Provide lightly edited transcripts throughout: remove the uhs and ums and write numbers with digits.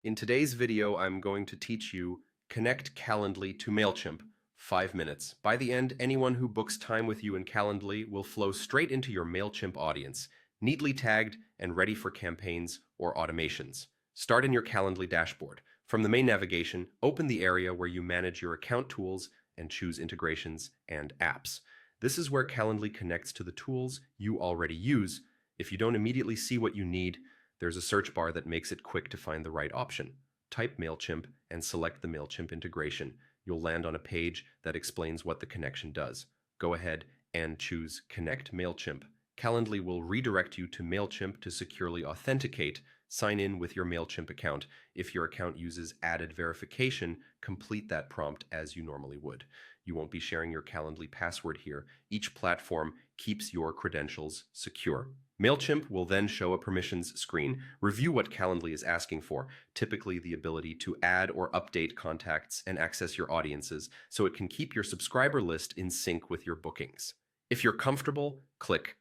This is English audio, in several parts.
In today's video, I'm going to teach you connect Calendly to Mailchimp, 5 minutes. By the end, anyone who books time with you in Calendly will flow straight into your Mailchimp audience, neatly tagged and ready for campaigns or automations. Start in your Calendly dashboard. From the main navigation, open the area where you manage your account tools and choose integrations and apps. This is where Calendly connects to the tools you already use. If you don't immediately see what you need, there's a search bar that makes it quick to find the right option. Type Mailchimp and select the Mailchimp integration. You'll land on a page that explains what the connection does. Go ahead and choose Connect Mailchimp. Calendly will redirect you to Mailchimp to securely authenticate. Sign in with your Mailchimp account. If your account uses added verification, complete that prompt as you normally would. You won't be sharing your Calendly password here. Each platform keeps your credentials secure. Mailchimp will then show a permissions screen. Review what Calendly is asking for, typically the ability to add or update contacts and access your audiences so it can keep your subscriber list in sync with your bookings. If you're comfortable, click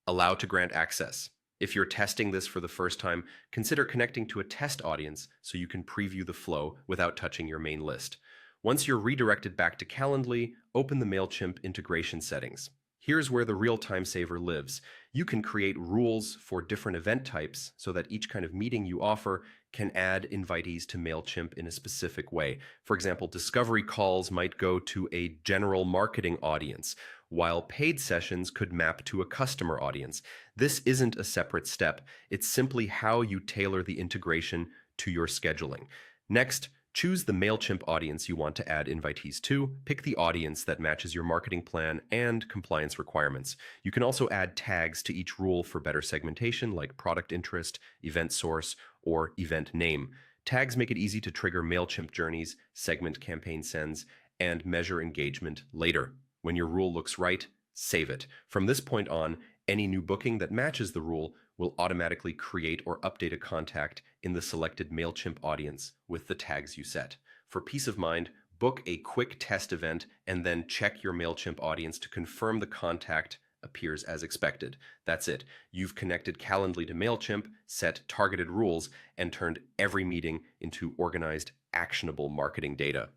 Allow to grant access. If you're testing this for the first time, consider connecting to a test audience so you can preview the flow without touching your main list. Once you're redirected back to Calendly, open the Mailchimp integration settings. Here's where the real time saver lives. You can create rules for different event types so that each kind of meeting you offer can add invitees to Mailchimp in a specific way. For example, discovery calls might go to a general marketing audience, while paid sessions could map to a customer audience. This isn't a separate step. It's simply how you tailor the integration to your scheduling. Next, choose the Mailchimp audience you want to add invitees to. Pick the audience that matches your marketing plan and compliance requirements. You can also add tags to each rule for better segmentation, like product interest, event source, or event name. Tags make it easy to trigger Mailchimp journeys, segment campaign sends, and measure engagement later. When your rule looks right, save it. From this point on, any new booking that matches the rule will automatically create or update a contact in the selected Mailchimp audience with the tags you set. For peace of mind, book a quick test event and then check your Mailchimp audience to confirm the contact appears as expected. That's it. You've connected Calendly to Mailchimp, set targeted rules, and turned every meeting into organized, actionable marketing data.